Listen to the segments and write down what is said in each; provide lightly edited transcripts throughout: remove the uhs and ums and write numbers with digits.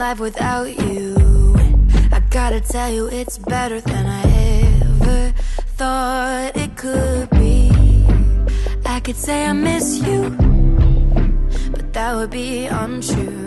survive without you. I gotta tell you, it's better than I ever thought it could be. I could say I miss you, but that would be untrue.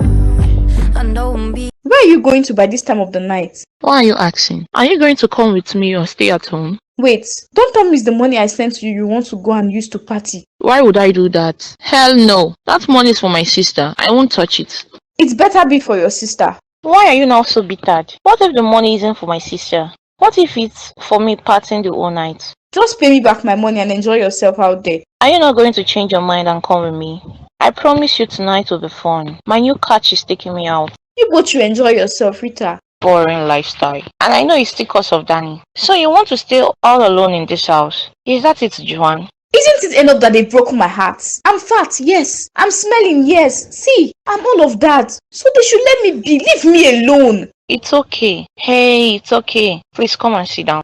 I know I'm being. Where are you going to by this time of the night? Why are you asking? Are you going to come with me or stay at home? Wait, don't tell me it's the money I sent you want to go and use to party. Why would I do that? Hell no. That money is for my sister. I won't touch it. It's better be for your sister. Why are you now so bitter? What if the money isn't for my sister? What if it's for me partying the whole night? Just pay me back my money and enjoy yourself out there. Are you not going to change your mind and come with me? I promise you tonight will be fun. My new catch is taking me out. You both should enjoy yourself, Rita. Boring lifestyle. And I know it's still cause of Danny. So you want to stay all alone in this house? Is that it, Joanne? Isn't it enough that they broke my heart? I'm fat, yes. I'm smelling, yes. See, I'm all of that. So they should let me be. Leave me alone. It's okay. Hey, it's okay. Please come and sit down.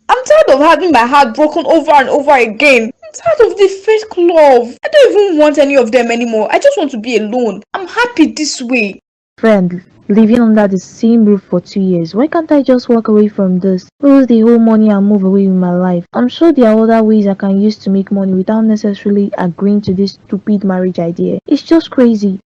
I'm tired of having my heart broken over and over again. I'm tired of the fake love. I don't even want any of them anymore. I just want to be alone. I'm happy this way. Friend, living under the same roof for 2 years. Why can't I just walk away from this? Lose the whole money and move away with my life. I'm sure there are other ways I can use to make money without necessarily agreeing to this stupid marriage idea. It's just crazy.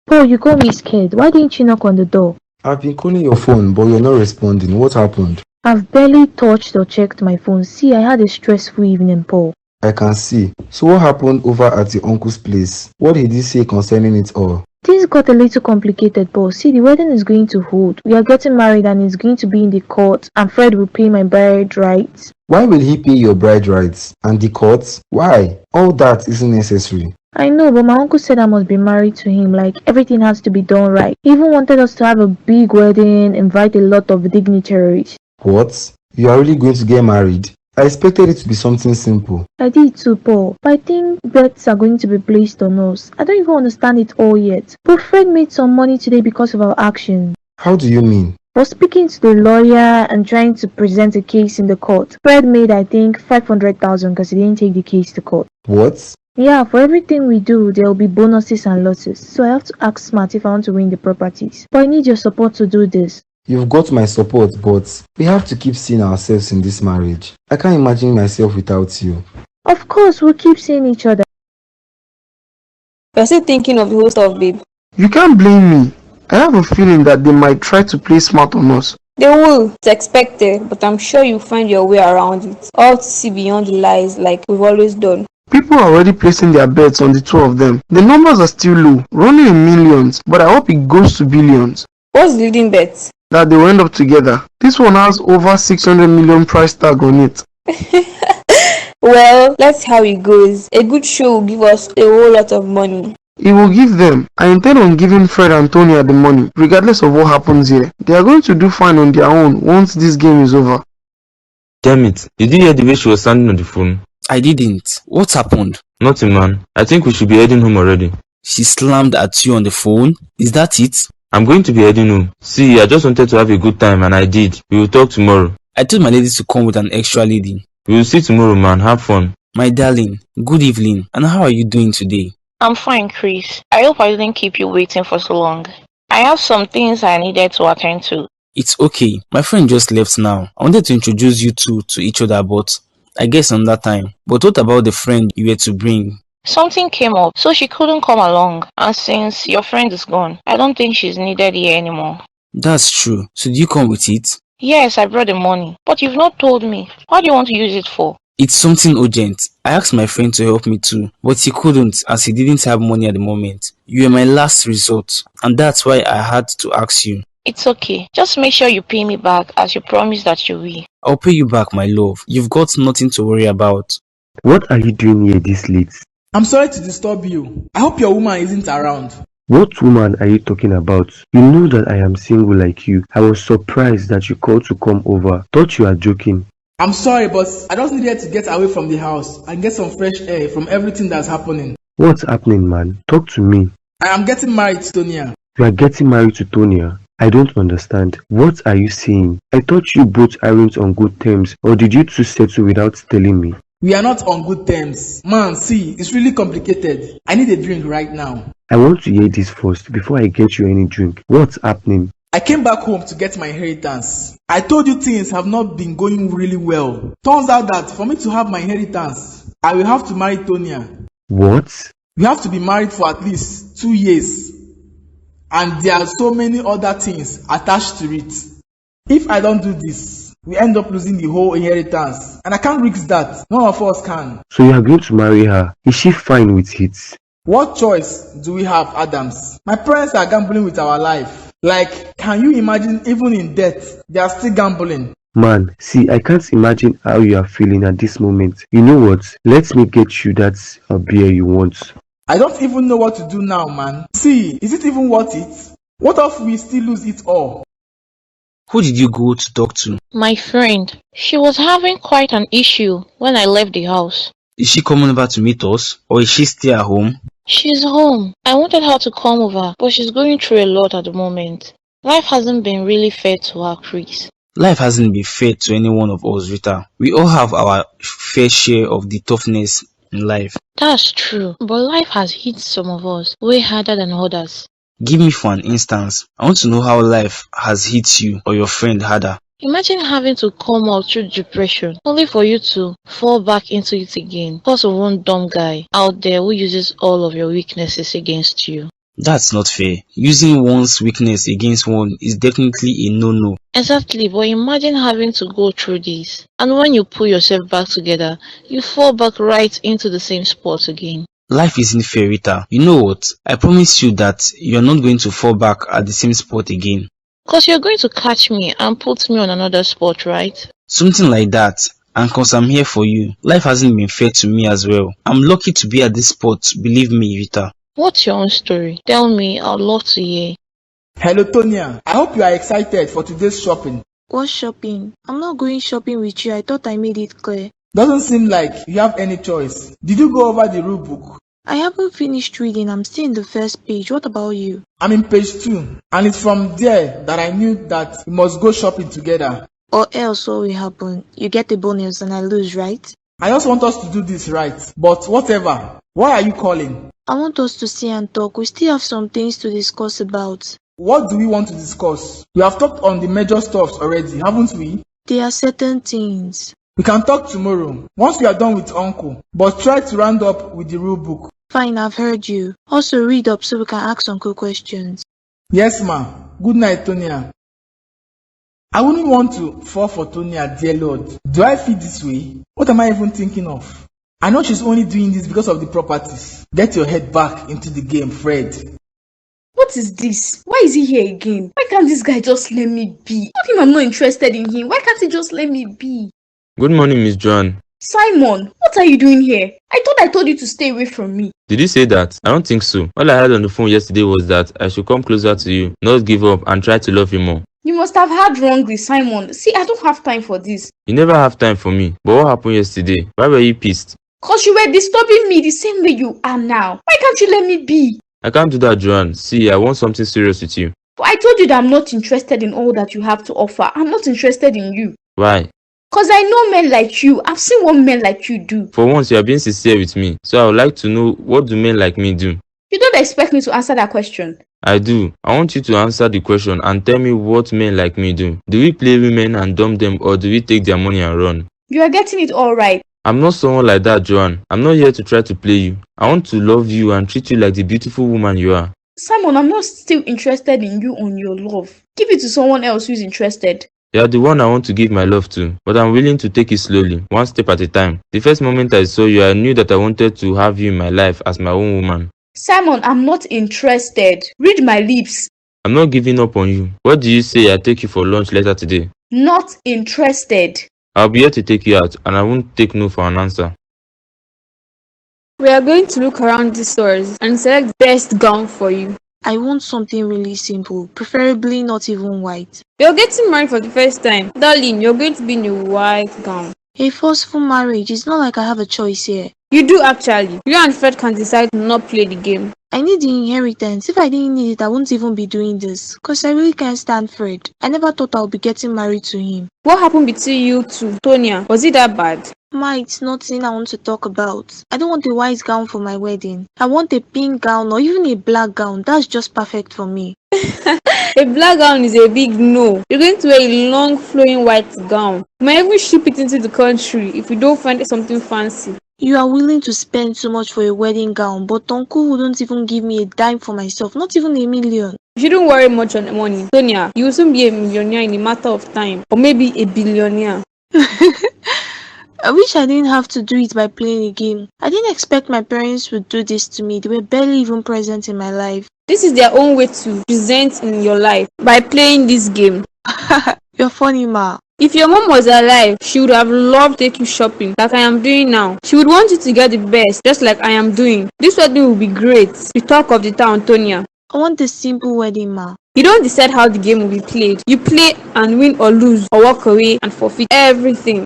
Paul, you got me scared. Why didn't you knock on the door? I've been calling your phone, but you're not responding. What happened? I've barely touched or checked my phone. See, I had a stressful evening, Paul. I can see. So what happened over at your uncle's place? What did he say concerning it all? Things got a little complicated, Paul. See, the wedding is going to hold. We are getting married and it's going to be in the court, and Fred will pay my bride rights. Why will he pay your bride rights? And the courts? Why? All that isn't necessary. I know, but my uncle said I must be married to him, like everything has to be done right. He even wanted us to have a big wedding, invite a lot of dignitaries. What? You are really going to get married? I expected it to be something simple. I did too, Paul, but I think bets are going to be placed on us. I don't even understand it all yet. But Fred made some money today because of our actions. How do you mean? For speaking to the lawyer and trying to present a case in the court, Fred made, I think, 500,000 because he didn't take the case to court. What? Yeah, for everything we do, there will be bonuses and losses. So I have to ask Smart if I want to win the properties. But I need your support to do this. You've got my support, but we have to keep seeing ourselves in this marriage. I can't imagine myself without you. Of course, we'll keep seeing each other. You're still thinking of the whole stuff, babe. You can't blame me. I have a feeling that they might try to play smart on us. They will. It's expected, but I'm sure you'll find your way around it. All to see beyond the lies like we've always done. People are already placing their bets on the two of them. The numbers are still low, running in millions, but I hope it goes to billions. What's the leading bet? That they will end up together. This one has over 600 million price tag on it. Well, let's see how it goes. A good show will give us a whole lot of money. It will give them. I intend on giving Fred and Tonya the money, regardless of what happens here. They are going to do fine on their own once this game is over. Damn it, did you hear the way she was standing on the phone? I didn't. What happened? Nothing, man. I think we should be heading home already. She slammed at you on the phone? Is that it? I'm going to be heading home. See, I just wanted to have a good time and I did. We will talk tomorrow. I told my lady to come with an extra lady. We will see tomorrow, man. Have fun. My darling, good evening. And how are you doing today? I'm fine, Chris. I hope I didn't keep you waiting for so long. I have some things I needed to attend to. It's okay. My friend just left now. I wanted to introduce you two to each other, but I guess another time. But what about the friend you were to bring? Something came up, so she couldn't come along. And since your friend is gone, I don't think she's needed here anymore. That's true. So do you come with it? Yes, I brought the money. But you've not told me. What do you want to use it for? It's something urgent. I asked my friend to help me too, but he couldn't as he didn't have money at the moment. You were my last resort, and that's why I had to ask you. It's okay. Just make sure you pay me back as you promised that you will. I'll pay you back, my love. You've got nothing to worry about. What are you doing here this late? I'm sorry to disturb you. I hope your woman isn't around. What woman are you talking about? You know that I am single like you. I was surprised that you called to come over. Thought you are joking. I'm sorry, but I just needed to get away from the house and get some fresh air from everything that's happening. What's happening, man? Talk to me. I am getting married to Tonya. You are getting married to Tonya? I don't understand. What are you saying? I thought you both aren't on good terms, or did you two settle without telling me? We are not on good terms. Man, see, it's really complicated. I need a drink right now. I want to hear this first before I get you any drink. What's happening? I came back home to get my inheritance. I told you things have not been going really well. Turns out that for me to have my inheritance, I will have to marry Tonya. What? We have to be married for at least 2 years. And there are so many other things attached to it. If I don't do this, we end up losing the whole inheritance. And I can't risk that. None of us can. So you are going to marry her? Is she fine with it? What choice do we have, Adams? My parents are gambling with our life. Like, can you imagine even in death, they are still gambling? Man, see, I can't imagine how you are feeling at this moment. You know what? Let me get you that beer you want. I don't even know what to do now, man. See, is it even worth it? What if we still lose it all? Who did you go to talk to? My friend. She was having quite an issue when I left the house. Is she coming over to meet us, or is she still at home? She's home. I wanted her to come over, but she's going through a lot at the moment. Life hasn't been really fair to her, Chris. Life hasn't been fair to any one of us, Rita. We all have our fair share of the toughness in life. That's true, but life has hit some of us way harder than others. Give me for an instance. I want to know how life has hit you or your friend harder. Imagine having to come out through depression, only for you to fall back into it again because of one dumb guy out there who uses all of your weaknesses against you. That's not fair. Using one's weakness against one is definitely a no-no. Exactly, but imagine having to go through this, and when you pull yourself back together, you fall back right into the same spot again. Life isn't fair, Rita. You know what? I promise you that you're not going to fall back at the same spot again. Cause you're going to catch me and put me on another spot, right? Something like that. And cause I'm here for you. Life hasn't been fair to me as well. I'm lucky to be at this spot, believe me, Rita. What's your own story? Tell me, I'd love to hear. Hello, Tonya. I hope you are excited for today's shopping. What shopping? I'm not going shopping with you. I thought I made it clear. Doesn't seem like you have any choice. Did you go over the rule book? I haven't finished reading. I'm still in the first page. What about you? I'm in page 2. And it's from there that I knew that we must go shopping together. Or else what will happen? You get a bonus and I lose, right? I just want us to do this right. But whatever. Why are you calling? I want us to stay and talk. We still have some things to discuss about. What do we want to discuss? We have talked on the major stuffs already, haven't we? There are certain things. We can talk tomorrow, once we are done with Uncle. But try to round up with the rule book. Fine, I've heard you. Also read up so we can ask Uncle questions. Yes, ma'am. Good night, Tonya. I wouldn't want to fall for Tonya, dear Lord. Do I feel this way? What am I even thinking of? I know she's only doing this because of the properties. Get your head back into the game, Fred. What is this? Why is he here again? Why can't this guy just let me be? How come I'm not interested in him? Why can't he just let me be? Good morning, Miss Joanne. Simon, what are you doing here? I thought I told you to stay away from me. Did you say that? I don't think so. All I heard on the phone yesterday was that I should come closer to you, not give up and try to love you more. You must have heard wrongly, Simon. See, I don't have time for this. You never have time for me. But what happened yesterday? Why were you pissed? Cause you were disturbing me the same way you are now. Why can't you let me be? I can't do that, Joanne. See, I want something serious with you. But I told you that I'm not interested in all that you have to offer. I'm not interested in you. Why? Cause I know men like you. I've seen what men like you do. For once, you are being sincere with me. So I would like to know, what do men like me do? You don't expect me to answer that question. I do. I want you to answer the question and tell me what men like me do. Do we play women and dump them, or do we take their money and run? You are getting it all right. I'm not someone like that, Joanne. I'm not here to try to play you. I want to love you and treat you like the beautiful woman you are. Simon, I'm not still interested in you on your love. Give it to someone else who's interested. You are the one I want to give my love to, but I'm willing to take it slowly, one step at a time. The first moment I saw you, I knew that I wanted to have you in my life as my own woman. Simon, I'm not interested. Read my lips. I'm not giving up on you. What do you say I take you for lunch later today? Not interested. I'll be here to take you out, and I won't take no for an answer. We are going to look around the stores and select the best gown for you. I want something really simple, preferably not even white. You're getting married for the first time. Darling, you're going to be in a white gown. A forceful marriage, it's not like I have a choice here. You do actually. You and Fred can decide to not play the game. I need the inheritance. If I didn't need it, I wouldn't even be doing this. Cause I really can't stand Fred. I never thought I would be getting married to him. What happened between you two, Tonya? Was it that bad? Ma, it's nothing I want to talk about. I don't want a white gown for my wedding. I want a pink gown or even a black gown. That's just perfect for me. A black gown is a big no. You're going to wear a long flowing white gown. You might even ship it into the country if you don't find something fancy. You are willing to spend so much for a wedding gown, but Uncle wouldn't even give me a dime for myself, not even a million. You shouldn't worry much on money. Tonya, you will soon be a millionaire in a matter of time. Or maybe a billionaire. I wish I didn't have to do it by playing a game. I didn't expect my parents would do this to me. They were barely even present in my life. This is their own way to present in your life by playing this game. You're funny, Ma. If your mom was alive, she would have loved to take you shopping like I am doing now. She would want you to get the best, just like I am doing. This wedding will be great. The talk of the town, Tonya. I want a simple wedding, Ma. You don't decide how the game will be played. You play and win or lose or walk away and forfeit everything.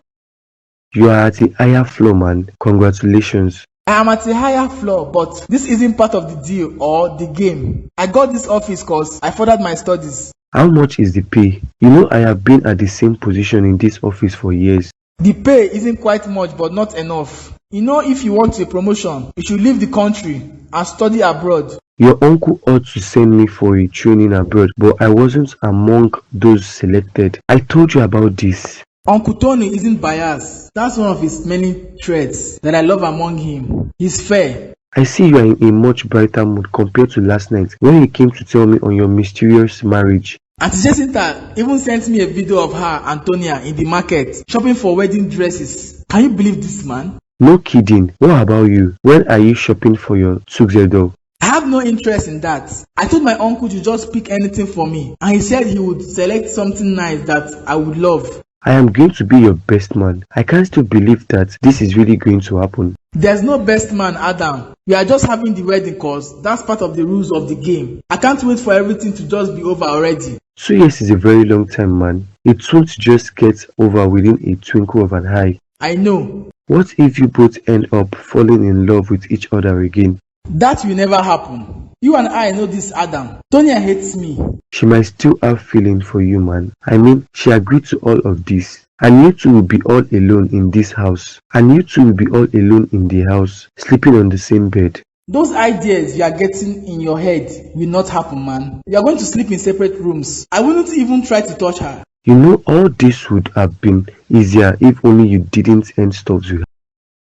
You are at the higher floor, man. Congratulations. I am at a higher floor, but this isn't part of the deal or the game. I got this office cause I furthered my studies. How much is the pay? You know I have been at the same position in this office for years. The pay isn't quite much, but not enough. You know, if you want a promotion, you should leave the country and study abroad. Your uncle ought to send me for a training abroad, but I wasn't among those selected. I told you about this. Uncle Tony isn't biased. That's one of his many traits that I love among him. He's fair. I see you are in a much brighter mood compared to last night when you came to tell me on your mysterious marriage. Auntie Jacinta even sent me a video of her and Tonya in the market shopping for wedding dresses. Can you believe this, man? No kidding. What about you? When are you shopping for your tuxedo? I have no interest in that. I told my uncle to just pick anything for me, and he said he would select something nice that I would love. I am going to be your best man. I can't still believe that this is really going to happen. There's no best man, Adam. We are just having the wedding cause that's part of the rules of the game. I can't wait for everything to just be over already. 2 years is a very long time, man. It won't just get over within a twinkle of an eye. I know. What if you both end up falling in love with each other again? That will never happen. You and I know this, Adam. Tonya hates me. She might still have feeling for you, man. I mean, she agreed to all of this. And you two will be all alone in this house. And you two will be all alone in the house, sleeping on the same bed. Those ideas you are getting in your head will not happen, man. We are going to sleep in separate rooms. I wouldn't even try to touch her. You know, all this would have been easier if only you didn't end stuff with her.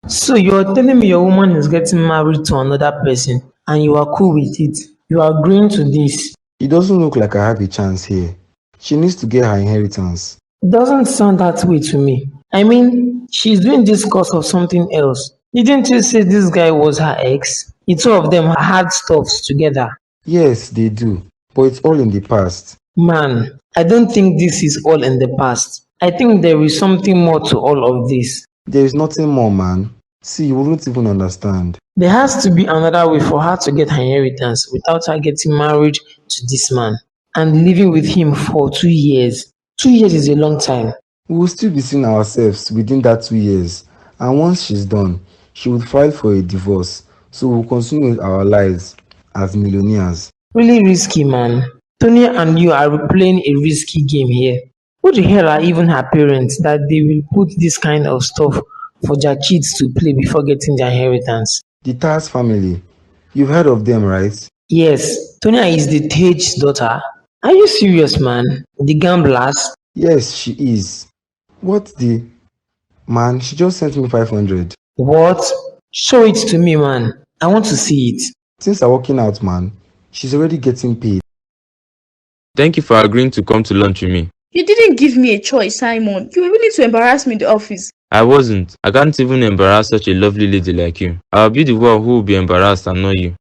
So you're telling me your woman is getting married to another person and you are cool with it? You are agreeing to this? It doesn't look like I have a chance here. She needs to get her inheritance. It doesn't sound that way to me. I mean, she's doing this because of something else. Didn't you say this guy was her ex? The two of them had stuff together. Yes, they do. But it's all in the past. Man, I don't think this is all in the past. I think there is something more to all of this. There is nothing more, man. See, you wouldn't even understand. There has to be another way for her to get her inheritance without her getting married to this man and living with him for 2 years. 2 years is a long time. We will still be seeing ourselves within that 2 years. And once she's done, she would file for a divorce. So we'll continue with our lives as millionaires. Really risky, man. Tonya and you are playing a risky game here. Who the hell are even her parents that they will put this kind of stuff for their kids to play before getting their inheritance? The Taz family. You've heard of them, right? Yes. Tonya is the Tage's daughter. Are you serious, man? The gamblers? Yes, she is. What the... Man, she just sent me 500. What? Show it to me, man. I want to see it. Since I'm working out, man, she's already getting paid. Thank you for agreeing to come to lunch with me. You didn't give me a choice, Simon. You were willing to embarrass me in the office. I wasn't. I can't even embarrass such a lovely lady like you. I'll be the one who will be embarrassed and not you.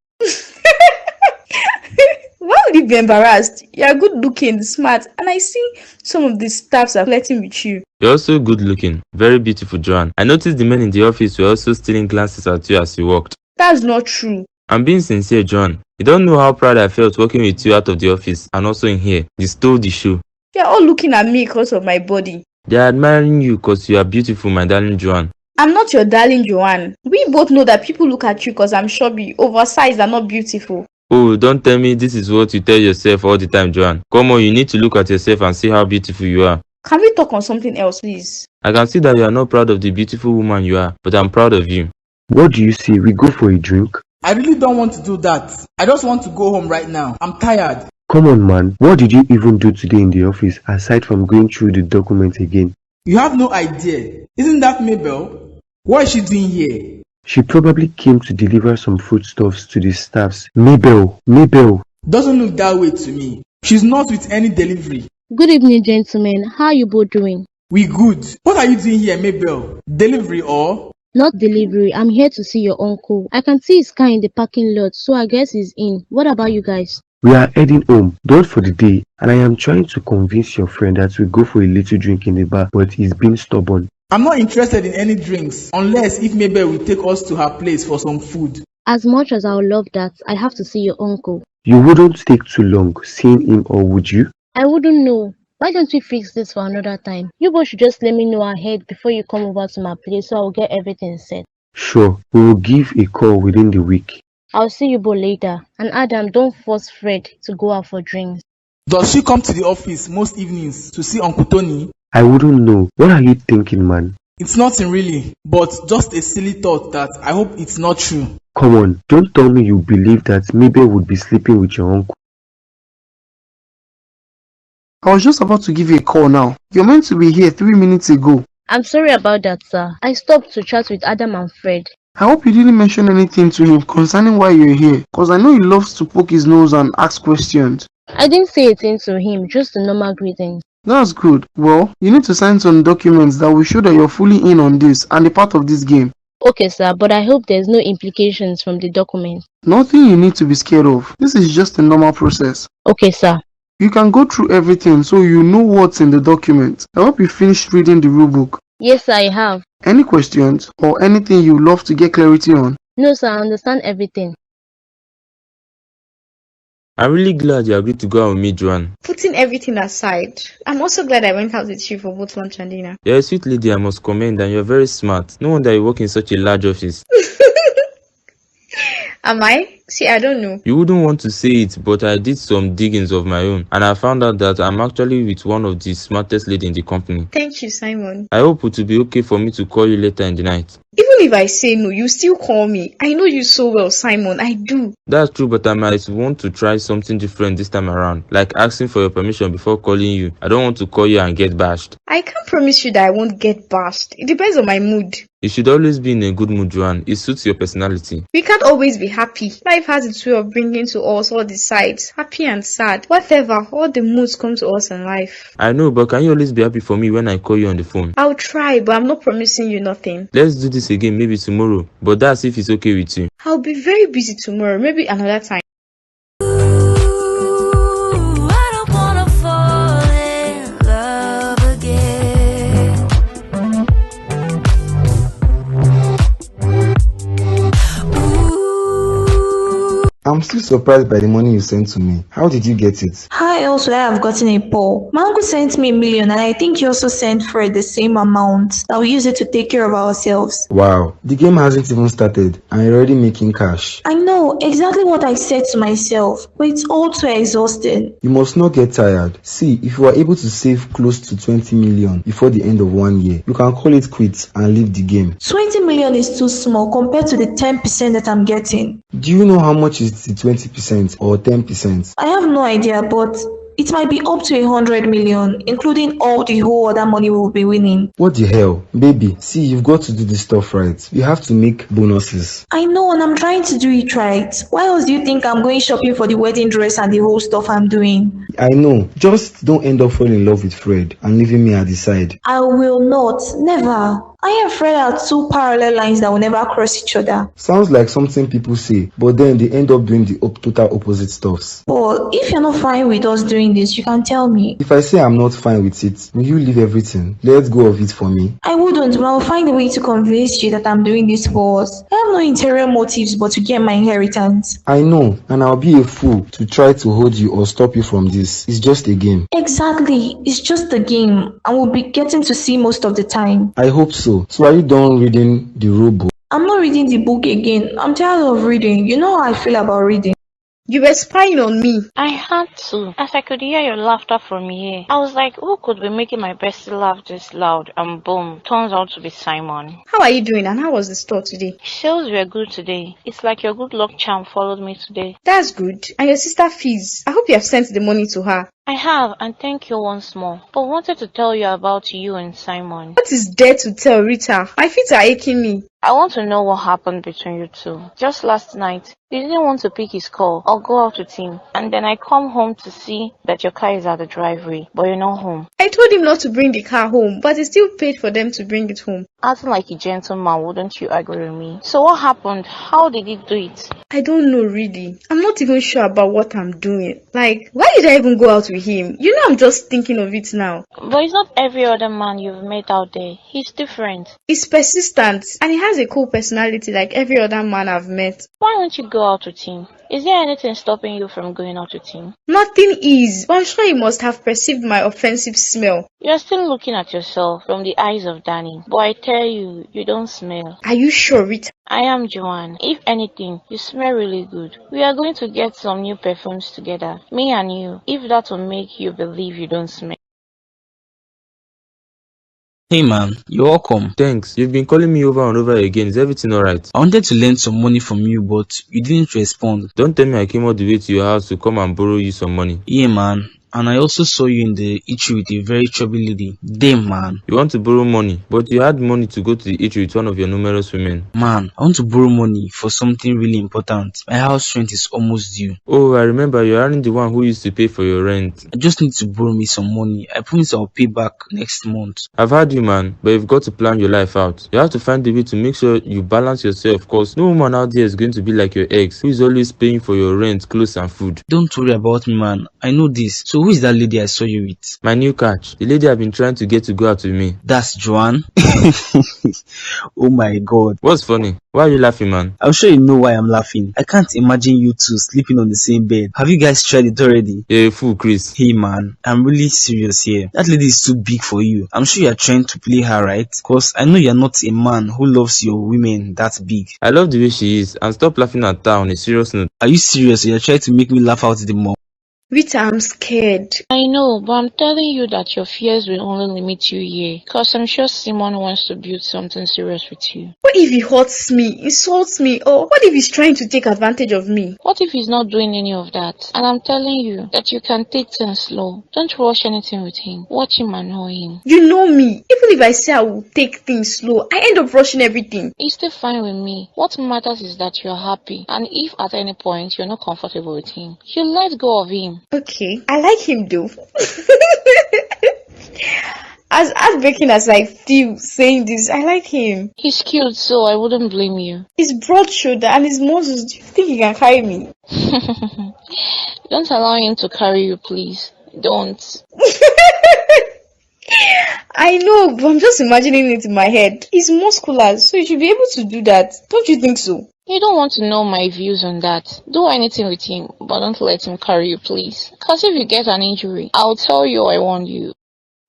Why would you be embarrassed? You're good looking, smart, and I see some of the staffs are flirting with you. You're also good looking. Very beautiful, Joanne. I noticed the men in the office were also stealing glances at you as you walked. That's not true. I'm being sincere, Joanne. You don't know how proud I felt working with you out of the office and also in here. You stole the show. You're all looking at me because of my body. They're admiring you because you are beautiful, my darling Joanne. I'm not your darling, Joanne. We both know that people look at you because I'm chubby, oversized, and not beautiful. Oh, don't tell me this is what you tell yourself all the time, Joanne. Come on, you need to look at yourself and see how beautiful you are. Can we talk on something else, please? I can see that you are not proud of the beautiful woman you are, but I'm proud of you. What do you say? We go for a drink? I really don't want to do that. I just want to go home right now. I'm tired. Come on, man. What did you even do today in the office aside from going through the documents again? You have no idea. Isn't that Mabel? What is she doing here? She probably came to deliver some foodstuffs to the staffs. Mabel! Doesn't look that way to me. She's not with any delivery. Good evening, gentlemen. How are you both doing? We good. What are you doing here, Mabel? Delivery or? Not delivery. I'm here to see your uncle. I can see his car in the parking lot, so I guess he's in. What about you guys? We are heading home, done for the day, and I am trying to convince your friend that we go for a little drink in the bar, but he's being stubborn. I'm not interested in any drinks, unless if Mabel will take us to her place for some food. As much as I would love that, I have to see your uncle. You wouldn't take too long seeing him, or would you? I wouldn't know. Why don't we fix this for another time? You both should just let me know ahead before you come over to my place so I'll get everything set. Sure, we will give a call within the week. I'll see you both later. And Adam, don't force Fred to go out for drinks. Does she come to the office most evenings to see Uncle Tony? I wouldn't know. What are you thinking, man? It's nothing really, but just a silly thought that I hope it's not true. Come on, don't tell me you believe that Mabel would be sleeping with your uncle. I was just about to give you a call now. You're meant to be here 3 minutes ago. I'm sorry about that, sir. I stopped to chat with Adam and Fred. I hope you didn't mention anything to him concerning why you're here, cause I know he loves to poke his nose and ask questions. I didn't say anything to him, just the normal greetings. That's good. Well, you need to sign some documents that will show that you're fully in on this and a part of this game. Okay, sir, but I hope there's no implications from the document. Nothing you need to be scared of. This is just a normal process. Okay, sir. You can go through everything so you know what's in the document. I hope you finished reading the rulebook. Yes, sir, I have. Any questions or anything you'd love to get clarity on? No, sir, I understand everything. I'm really glad you agreed to go out with me, Joanne. Putting everything aside, I'm also glad I went out with you for both lunch and dinner. You're a sweet lady, I must commend, and you're very smart. No wonder you work in such a large office. Am I? See, I don't know. You wouldn't want to say it, but I did some diggings of my own, and I found out that I'm actually with one of the smartest ladies in the company. Thank you, Simon. I hope it will be okay for me to call you later in the night. Even if I say no, you still call me. I know you so well, Simon. I do. That's true, but I might want to try something different this time around, like asking for your permission before calling you. I don't want to call you and get bashed. I can't promise you that I won't get bashed. It depends on my mood. You should always be in a good mood, Joanne. It suits your personality. We can't always be happy. Life has its way of bringing to us all the sides, happy and sad. Whatever, all the moods come to us in life. I know, but can you always be happy for me when I call you on the phone? I'll try, but I'm not promising you nothing. Let's do this again maybe tomorrow, but that's if it's okay with you. I'll be very busy tomorrow, maybe another time. I'm still surprised by the money you sent to me. How did you get it? How else would I have gotten a poll? My uncle sent me $1 million and I think he also sent Fred the same amount. That we use it to take care of ourselves. Wow, the game hasn't even started and you're already making cash. I know, exactly what I said to myself, but it's all too exhausting. You must not get tired. See, if you are able to save close to 20 million before the end of 1 year, you can call it quits and leave the game. 20 million is too small compared to the 10% that I'm getting. Do you know how much is the 20% or 10%? I have no idea, but it might be up to 100 million, including all the whole other money we'll be winning. What the hell? Baby, see, you've got to do this stuff right. You have to make bonuses. I know, and I'm trying to do it right. Why else do you think I'm going shopping for the wedding dress and the whole stuff I'm doing? I know. Just don't end up falling in love with Fred and leaving me at the side. I will not. Never. I and Fred are two parallel lines that will never cross each other. Sounds like something people say, but then they end up doing the total opposite stuffs. Paul, if you're not fine with us doing this, you can tell me. If I say I'm not fine with it, will you leave everything? Let go of it for me. I wouldn't, but I'll find a way to convince you that I'm doing this for us. I have no interior motives but to get my inheritance. I know, and I'll be a fool to try to hold you or stop you from this. It's just a game. Exactly, it's just a game, and we'll be getting to see most of the time. I hope so. So are you done reading the rule book? I'm not reading the book again. I'm tired of reading. You know how I feel about reading. You were spying on me. I had to, as I could hear your laughter from here. I was like, who could be making my bestie laugh this loud? And boom, turns out to be Simon. How are you doing and how was the store today? Sales were good today. It's like your good luck charm followed me today. That's good. And your sister fees. I hope you have sent the money to her. I have, and thank you once more. But wanted to tell you about you and Simon. What is there to tell, Rita? My feet are aching me. I want to know what happened between you two. Just last night, you didn't want to pick his call or go out with him. And then I come home to see that your car is at the driveway, but you're not home. I told him not to bring the car home, but he still paid for them to bring it home. Acting like a gentleman, wouldn't you agree with me? So what happened? How did he do it? I don't know really. I'm not even sure about what I'm doing. Like, why did I even go out with him? You know I'm just thinking of it now. But it's not every other man you've met out there. He's different. He's persistent and he has a cool personality like every other man I've met. Why don't you go out with him? Is there anything stopping you from going out with him? Nothing is, but I'm sure he must have perceived my offensive smell. You're still looking at yourself from the eyes of Danny, but I tell you, you don't smell. Are you sure, Rita? I am Joanne. If anything, you smell really good. We are going to get some new perfumes together, me and you, if that will make you believe you don't smell. Hey man, you're welcome. Thanks. You've been calling me over and over again. Is everything alright? I wanted to lend some money from you, but you didn't respond. Don't tell me I came all the way to your house to come and borrow you some money. Yeah man, and I also saw you in the eatery with a very chubby lady. Damn man. You want to borrow money, but you had money to go to the eatery with one of your numerous women. Man, I want to borrow money for something really important. My house rent is almost due. Oh, I remember you aren't the one who used to pay for your rent. I just need to borrow me some money. I promise I'll pay back next month. I've heard you, man, but you've got to plan your life out. You have to find a way to make sure you balance yourself, cause no woman out there is going to be like your ex, who is always paying for your rent, clothes and food. Don't worry about me, man. I know this. So who is that lady I saw you with? My new catch. The lady I've been trying to get to go out with me. That's Joanne? Oh my god. What's funny? Why are you laughing, man? I'm sure you know why I'm laughing. I can't imagine you two sleeping on the same bed. Have you guys tried it already? You're a fool, Chris. Hey man, I'm really serious here. That lady is too big for you. I'm sure you're trying to play her, right? Cause I know you're not a man who loves your women that big. I love the way she is, and stop laughing at her on a serious note. Are you serious? You're trying to make me laugh out the more. Rita, I'm scared. I know, but I'm telling you that your fears will only limit you here. Cause I'm sure Simon wants to build something serious with you. What if he hurts me, insults me, or what if he's trying to take advantage of me? What if he's not doing any of that? And I'm telling you that you can take things slow. Don't rush anything with him. Watch him and know him. You know me. Even if I say I will take things slow, I end up rushing everything. It's still fine with me. What matters is that you're happy. And if at any point you're not comfortable with him, you let go of him. Okay, I like him though. As heartbreaking as I feel saying this, I like him. He's cute, so I wouldn't blame you. His broad shoulder and his muscles, do you think he can carry me? Don't allow him to carry you, please. Don't. I know, but I'm just imagining it in my head. He's muscular, so he should be able to do that. Don't you think so? You don't want to know my views on that. Do anything with him, but don't let him carry you, please. Cause if you get an injury, I'll tell you I warned you.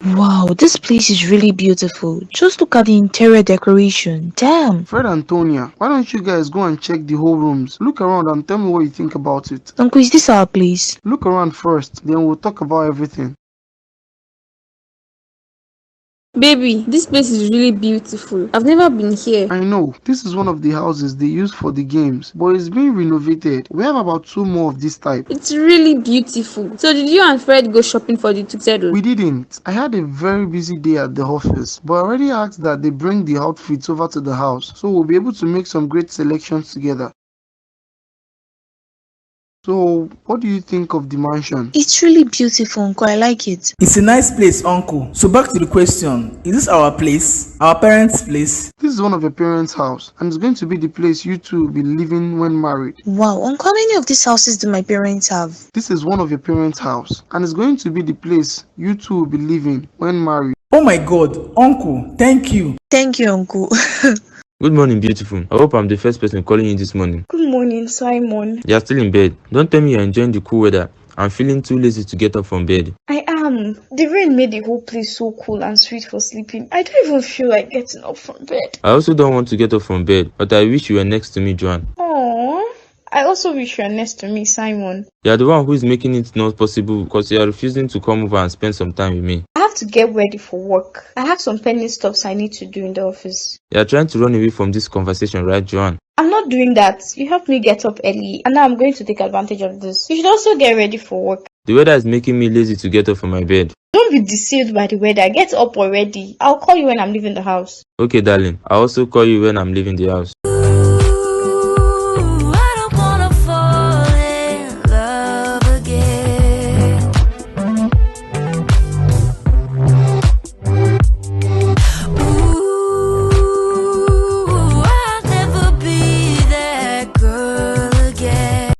Wow, this place is really beautiful. Just look at the interior decoration. Damn. Fred and Tonya, why don't you guys go and check the whole rooms? Look around and tell me what you think about it. Uncle, is this our place? Look around first, then we'll talk about everything. Baby, this place is really beautiful. I've never been here. I know, this is one of the houses they use for the games, but it's being renovated. We have about 2 more of this type. It's really beautiful. So did you and Fred go shopping for the tuxedo? We didn't. I had a very busy day at the office, but I already asked that they bring the outfits over to the house, so we'll be able to make some great selections together. So, what do you think of the mansion? It's really beautiful, Uncle. I like it. It's a nice place, Uncle. So back to the question. Is this our place? Our parents' place? This is one of your parents' house, and it's going to be the place you two will be living when married. Wow, Uncle, how many of these houses do my parents have? This is one of your parents' house, and it's going to be the place you two will be living when married. Oh my God, Uncle, thank you. Thank you, Uncle. Good morning, beautiful. I hope I'm the first person calling you this morning. Good morning, Simon. You're still in bed. Don't tell me you're enjoying the cool weather. I'm feeling too lazy to get up from bed. I am. The rain made the whole place so cool and sweet for sleeping. I don't even feel like getting up from bed. I also don't want to get up from bed, but I wish you were next to me, Joanne. Aww, I also wish you are next to me, Simon. You are the one who is making it not possible because you are refusing to come over and spend some time with me. I have to get ready for work. I have some pending stuffs I need to do in the office. You are trying to run away from this conversation, right, Joanne? I'm not doing that. You helped me get up early, and now I'm going to take advantage of this. You should also get ready for work. The weather is making me lazy to get up from my bed. Don't be deceived by the weather. Get up already. I'll call you when I'm leaving the house. Okay, darling. I'll also call you when I'm leaving the house.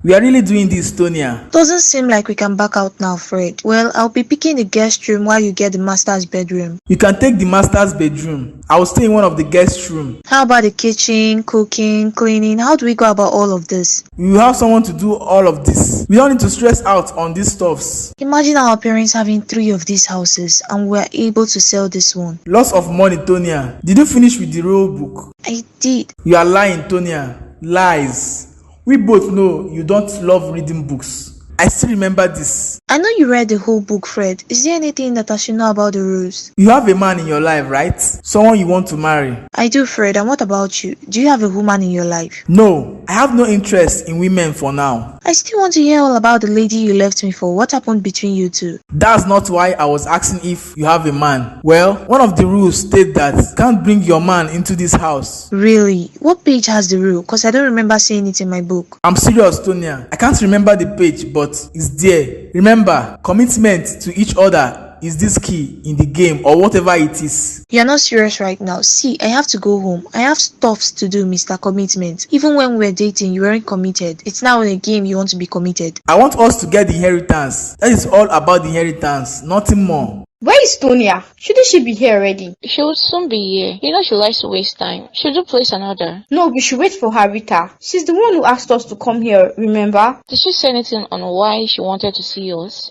We are really doing this, Tonya. Doesn't seem like we can back out now, Fred. Well, I'll be picking the guest room while you get the master's bedroom. You can take the master's bedroom. I will stay in one of the guest rooms. How about the kitchen, cooking, cleaning? How do we go about all of this? We will have someone to do all of this. We don't need to stress out on these stuffs. Imagine our parents having 3 of these houses and we're able to sell this one. Lots of money, Tonya. Did you finish with the rule book? I did. You are lying, Tonya. Lies. We both know you don't love reading books. I still remember this. I know you read the whole book, Fred. Is there anything that I should know about the rules? You have a man in your life, right? Someone you want to marry. I do, Fred. And what about you? Do you have a woman in your life? No, I have no interest in women for now. I still want to hear all about the lady you left me for. What happened between you two? That's not why I was asking if you have a man. Well, one of the rules states that you can't bring your man into this house. Really? What page has the rule? Because I don't remember seeing it in my book. I'm serious, Tonya. I can't remember the page, but it's there. Remember, commitment to each other is this key in the game or whatever it is. You're not serious right now. See, I have to go home. I have stuffs to do, Mr. Commitment. Even when we were dating, you weren't committed. It's now in a game you want to be committed. I want us to get the inheritance. That is all about the inheritance, nothing more. Where is Tonya? Shouldn't she be here already? She will soon be here. You know she likes to waste time. Should you place an order? No, we should wait for her, Rita. She's the one who asked us to come here, remember? Did she say anything on why she wanted to see us?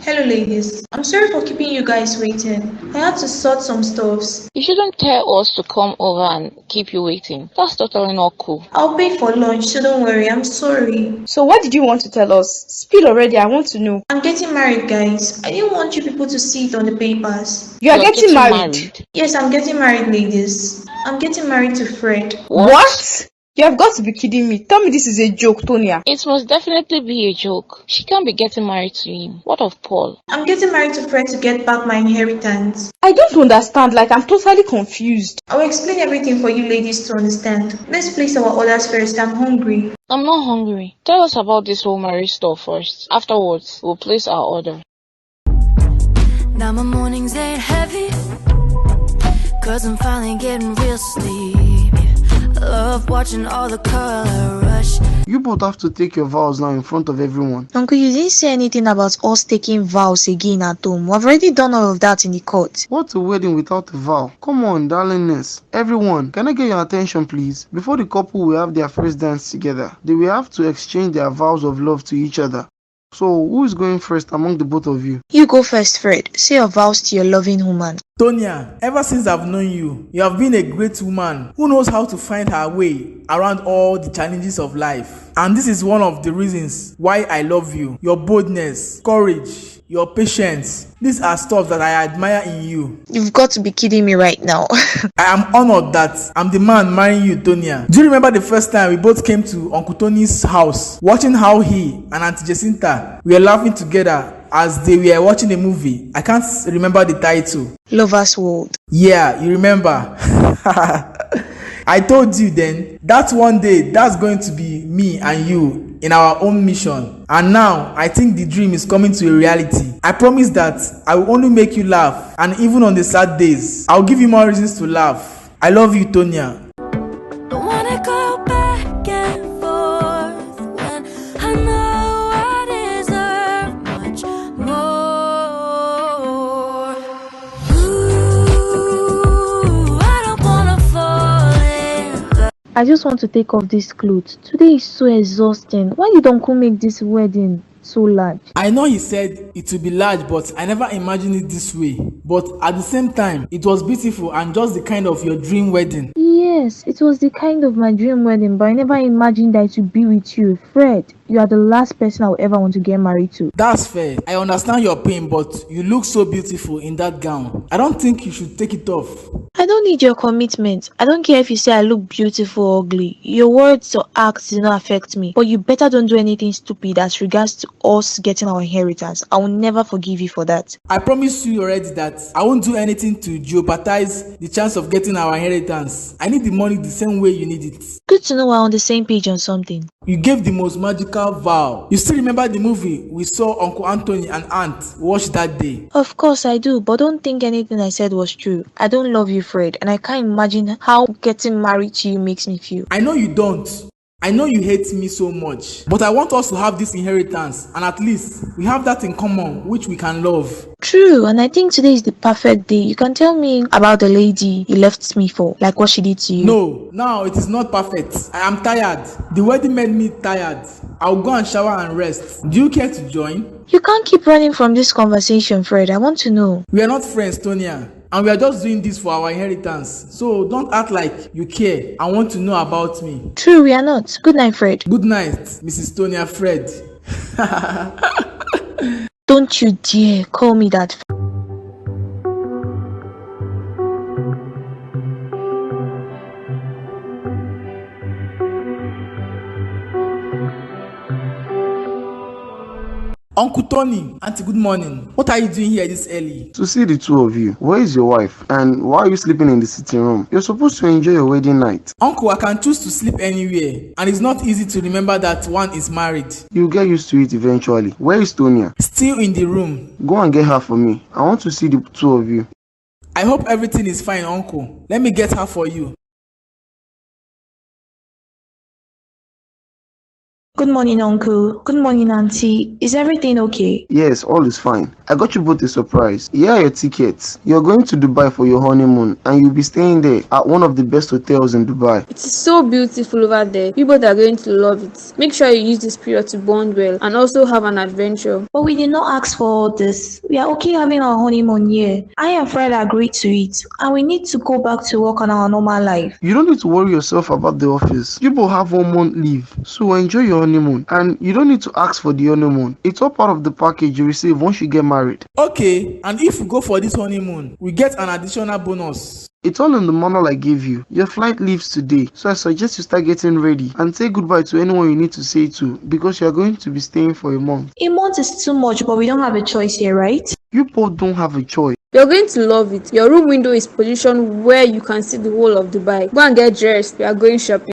Hello ladies, I'm sorry for keeping you guys waiting. I had to sort some stuffs. You shouldn't tell us to come over and keep you waiting. That's totally not cool. I'll pay for lunch, so don't worry, I'm sorry. So what did you want to tell us? Spill already, I want to know. I'm getting married, guys. I didn't want you people to see it on the papers. You're getting married? Yes, I'm getting married, ladies. I'm getting married to Fred. What? You have got to be kidding me. Tell me this is a joke, Tonya. It must definitely be a joke. She can't be getting married to him. What of Paul? I'm getting married to Fred to get back my inheritance. I don't understand. Like, I'm totally confused. I'll explain everything for you ladies to understand. Let's place our orders first. I'm hungry. I'm not hungry. Tell us about this whole marriage stuff first. Afterwards, we'll place our order. Now my mornings ain't heavy, 'cause I'm finally getting real sleep. Love watching all the color rush. You both have to take your vows now in front of everyone. Uncle, you didn't say anything about us taking vows again at home. We've already done all of that in the court. What's a wedding without a vow? Come on, darlingness. Everyone, can I get your attention please? Before the couple will have their first dance together, they will have to exchange their vows of love to each other. So, who is going first among the both of you? You go first, Fred. Say your vows to your loving woman. Tonya, ever since I've known you, you have been a great woman who knows how to find her way around all the challenges of life. And this is one of the reasons why I love you. Your boldness, courage, your patience. These are stuff that I admire in you. You've got to be kidding me right now. I am honored that I'm the man marrying you, Tonya. Do you remember the first time we both came to Uncle Tony's house, watching how he and Auntie Jacinta were laughing together as they were watching a movie? I can't remember the title. Lover's World. Yeah, you remember. I told you then that one day that's going to be me and you in our own mission. And now I think the dream is coming to a reality. I promise that I will only make you laugh, and even on the sad days, I'll give you more reasons to laugh. I love you, Tonya. Don't wanna go back and forth when I know I deserve much more. Ooh, I don't wanna fall in love. I just want to take off this clothes. Today is so exhausting. Why did Uncle make this wedding so large? I know he said it will be large, but I never imagined it this way. But at the same time, it was beautiful and just the kind of your dream wedding. Yeah, Yes, it was the kind of my dream wedding, but I never imagined that it would be with you. Fred, you are the last person I would ever want to get married to. That's fair. I understand your pain, but you look so beautiful in that gown. I don't think you should take it off. I don't need your commitment. I don't care if you say I look beautiful or ugly. Your words or acts do not affect me. But you better don't do anything stupid as regards to us getting our inheritance. I will never forgive you for that. I promise you already that I won't do anything to jeopardize the chance of getting our inheritance. I need the money the same way you need it. Good to know we're on the same page on something. You gave the most magical vow. You still remember the movie we saw Uncle Anthony and Aunt watch that day? Of course I do, but don't think anything I said was true. I don't love you, Fred, and I can't imagine how getting married to you makes me feel. I know you don't. I know you hate me so much, but I want us to have this inheritance, and at least we have that in common which we can love. True, and I think today is the perfect day. You can tell me about the lady you left me for, like what she did to you. No, now it is not perfect. I am tired. The wedding made me tired. I'll go and shower and rest. Do you care to join? You can't keep running from this conversation, Fred. I want to know. We are not friends, Tonya. And we are just doing this for our inheritance. So don't act like you care and want to know about me. True, we are not. Good night, Fred. Good night, Mrs. Tonya Fred. Don't you dare call me that. Uncle Tony, Auntie, good morning. What are you doing here this early? To see the two of you. Where is your wife? And why are you sleeping in the sitting room? You're supposed to enjoy your wedding night. Uncle, I can choose to sleep anywhere. And it's not easy to remember that one is married. You'll get used to it eventually. Where is Tonya? Still in the room. Go and get her for me. I want to see the two of you. I hope everything is fine, Uncle. Let me get her for you. Good morning, Uncle. Good morning, Auntie. Is everything okay? Yes, all is fine. I got you both a surprise. Here are your tickets. You're going to Dubai for your honeymoon and you'll be staying there at one of the best hotels in Dubai. It is so beautiful over there. You both are going to love it. Make sure you use this period to bond well and also have an adventure. But we did not ask for all this. We are okay having our honeymoon here. I and Fred agreed to it and we need to go back to work on our normal life. You don't need to worry yourself about the office. You both have 1 month leave, so enjoy your honeymoon, and you don't need to ask for the honeymoon. It's all part of the package you receive once you get married. Okay, and if we go for this honeymoon, we get an additional bonus. It's all in the manual I gave you. Your flight leaves today, so I suggest you start getting ready and say goodbye to anyone you need to say to, because you are going to be staying for a month. A month is too much, but we don't have a choice here, right? You both don't have a choice. You're going to love it. Your room window is positioned where you can see the whole of Dubai. Go and get dressed. We are going shopping.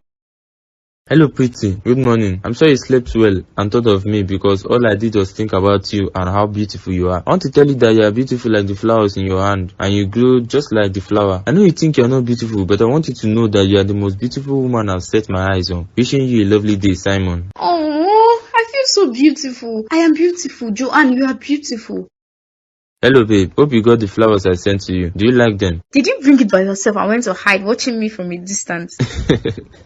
Hello, pretty. Good morning. I'm sure you slept well and thought of me because all I did was think about you and how beautiful you are. I want to tell you that you are beautiful like the flowers in your hand and you glow just like the flower. I know you think you are not beautiful, but I want you to know that you are the most beautiful woman I've set my eyes on. Wishing you a lovely day, Simon. Oh, I feel so beautiful. I am beautiful. Joanne, you are beautiful. Hello, babe. Hope you got the flowers I sent to you. Do you like them? Did you bring it by yourself and went to hide watching me from a distance?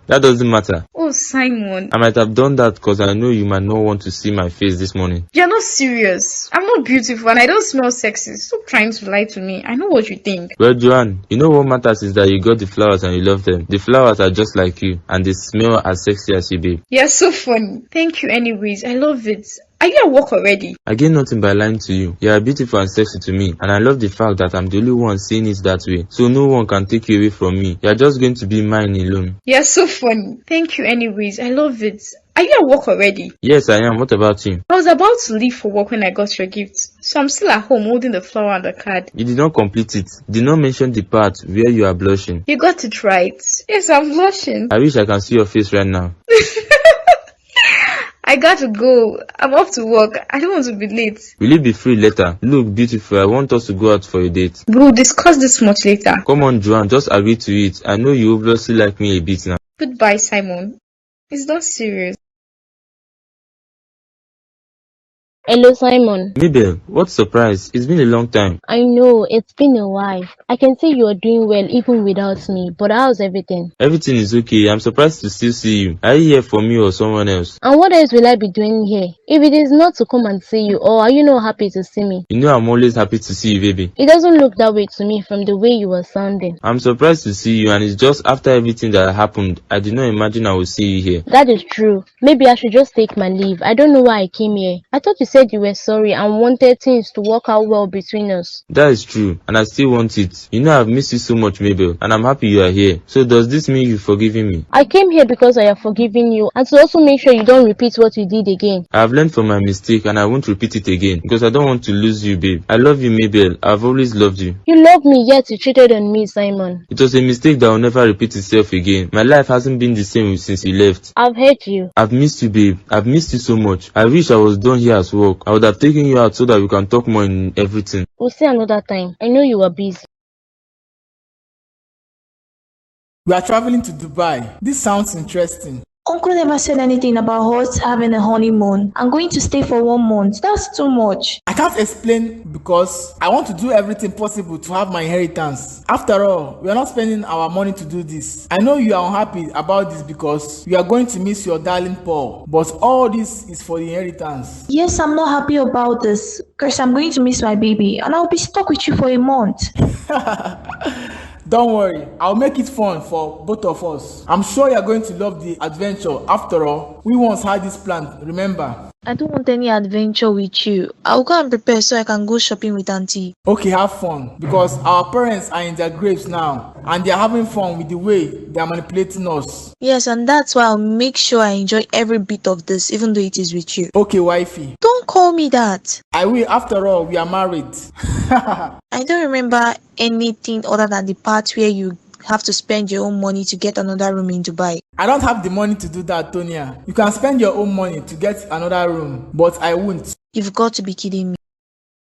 That doesn't matter. Oh, Simon. I might have done that because I know you might not want to see my face this morning. You're not serious. I'm not beautiful and I don't smell sexy. Stop trying to lie to me. I know what you think. Well, Joanne, you know what matters is that you got the flowers and you love them. The flowers are just like you and they smell as sexy as you, babe. You're so funny. Thank you anyways. I love it. Are you at work already? I gain nothing by lying to you. You are beautiful and sexy to me, and I love the fact that I'm the only one seeing it that way. So no one can take you away from me. You are just going to be mine alone. You're so funny. Thank you anyways. I love it. Are you at work already? Yes, I am. What about you? I was about to leave for work when I got your gift. So I'm still at home holding the flower and the card. You did not complete it. Did not mention the part where you are blushing. You got it right. Yes, I'm blushing. I wish I can see your face right now. I got to go. I'm off to work. I don't want to be late. Will you be free later? Look, beautiful. I want us to go out for a date. We'll discuss this much later. Come on, Joanne. Just agree to it. I know you obviously like me a bit now. Goodbye, Simon. It's not serious. Hello, Simon. Mabel, what surprise? It's been a long time. I know, it's been a while. I can see you are doing well even without me, but how's everything? Everything is okay. I'm surprised to still see you. Are you here for me or someone else? And what else will I be doing here? If it is not to come and see you, or are you not happy to see me? You know I'm always happy to see you, baby. It doesn't look that way to me from the way you are sounding. I'm surprised to see you, and it's just after everything that happened, I did not imagine I would see you here. That is true. Maybe I should just take my leave. I don't know why I came here. I thought you said you were sorry and wanted things to work out well between us. That is true, and I still want it. You know I've missed you so much, Mabel, and I'm happy you are here. So does this mean you've forgiven me? I came here because I have forgiven you, and to also make sure you don't repeat what you did again. I have learned from my mistake, and I won't repeat it again, because I don't want to lose you, babe. I love you, Mabel. I've always loved you. You love me, yet you cheated on me, Simon. It was a mistake that will never repeat itself again. My life hasn't been the same since you left. I've hurt you. I've missed you, babe. I've missed you so much. I wish I was done here at work. I would have taken you out so that we can talk more in everything. We'll see another time. I know you are busy. We are traveling to Dubai. This sounds interesting. Uncle never said anything about us having a honeymoon. I'm going to stay for 1 month. That's too much. I can't explain because I want to do everything possible to have my inheritance. After all, we are not spending our money to do this. I know you are unhappy about this because you are going to miss your darling Paul. But all this is for the inheritance. Yes, I'm not happy about this because I'm going to miss my baby and I'll be stuck with you for a month. Don't worry, I'll make it fun for both of us. I'm sure you're going to love the adventure. After all, we once had this plan, remember? I don't want any adventure with you. I'll go and prepare so I can go shopping with Auntie. Okay, have fun. Because our parents are in their graves now. And they are having fun with the way they are manipulating us. Yes, and that's why I'll make sure I enjoy every bit of this, even though it is with you. Okay, wifey. Don't call me that. I will. After all, we are married. I don't remember anything other than the part where you have to spend your own money to get another room in Dubai. I don't have the money to do that, Tonya. You can spend your own money to get another room, but I won't. You've got to be kidding me.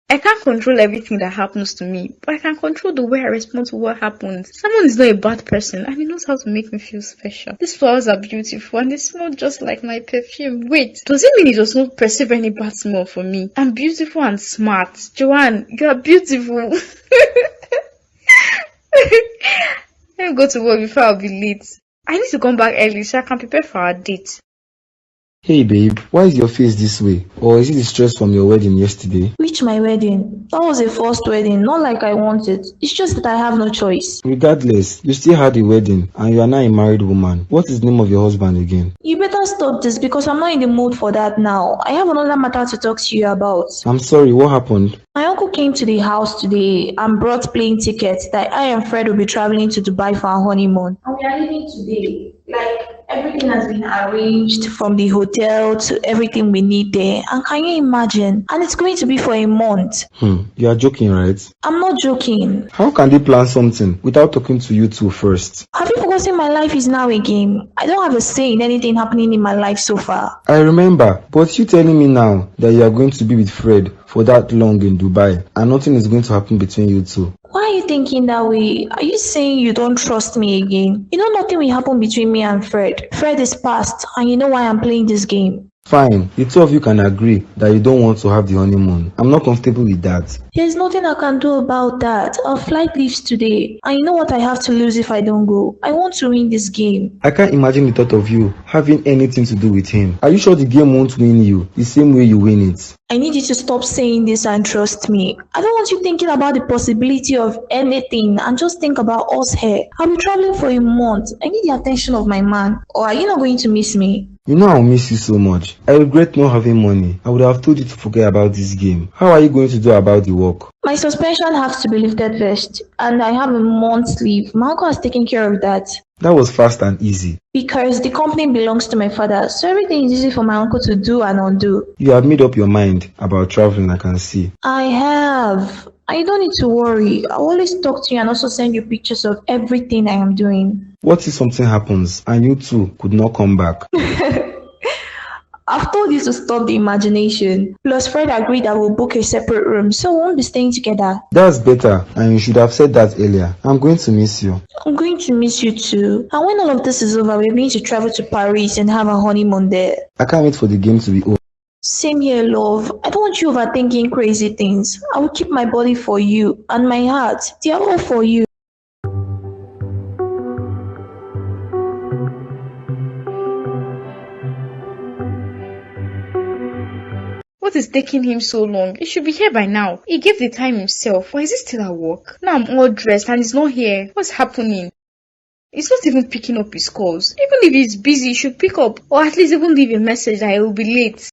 I can't control everything that happens to me, but I can control the way I respond to what happens. Someone is not a bad person and he knows how to make me feel special. These flowers are beautiful and they smell just like my perfume. Wait, does it mean he does not perceive any bad smell for me? I'm beautiful and smart. Joanne, you are beautiful. Let me go to work before I'll be late. I need to come back early so I can prepare for our date. Hey babe, why is your face this way? Or is it the stress from your wedding yesterday? Which my wedding? That was a first wedding, not like I wanted. It's just that I have no choice. Regardless, you still had a wedding and you are now a married woman. What is the name of your husband again? You better stop this because I'm not in the mood for that now. I have another matter to talk to you about. I'm sorry, what happened? My uncle came to the house today and brought plane tickets that I and Fred will be traveling to Dubai for our honeymoon. And we are leaving today. Everything has been arranged from the hotel to everything we need there. And can you imagine? And it's going to be for a month. You are joking, right? I'm not joking. How can they plan something without talking to you two first? Have you forgotten my life is now a game? I don't have a say in anything happening in my life so far. I remember, but you telling me now that you are going to be with Fred for that long in Dubai and nothing is going to happen between you two. Why are you thinking that way? Are you saying you don't trust me again? You know nothing will happen between me and Fred. Fred is past and you know why I'm playing this game. Fine, the two of you can agree that you don't want to have the honeymoon. I'm not comfortable with that. There's nothing I can do about that. Our flight leaves today. And you know what I have to lose if I don't go? I want to win this game. I can't imagine the thought of you having anything to do with him. Are you sure the game won't win you the same way you win it? I need you to stop saying this and trust me. I don't want you thinking about the possibility of anything and just think about us here. I'll be traveling for a month. I need the attention of my man. Or are you not going to miss me? You know I'll miss you so much. I regret not having money. I would have told you to forget about this game. How are you going to do about the work? My suspension has to be lifted first. And I have a month's leave. My uncle has taken care of that. That was fast and easy. Because the company belongs to my father. So everything is easy for my uncle to do and undo. You have made up your mind about traveling, I can see. I have. I don't need to worry. I'll always talk to you and also send you pictures of everything I am doing. What if something happens and you two could not come back? I've told you to stop the imagination. Plus, Fred agreed that we'll book a separate room, so we won't be staying together. That's better, and you should have said that earlier. I'm going to miss you. I'm going to miss you too. And when all of this is over, we're going to travel to Paris and have a honeymoon there. I can't wait for the game to be over. Same here, love. I don't want you overthinking crazy things. I will keep my body for you and my heart. They are all for you. What is taking him so long? He should be here by now. He gave the time himself. Why is he still at work? Now I'm all dressed and he's not here. What's happening? He's not even picking up his calls. Even if he's busy, he should pick up. Or at least even leave a message that he will be late.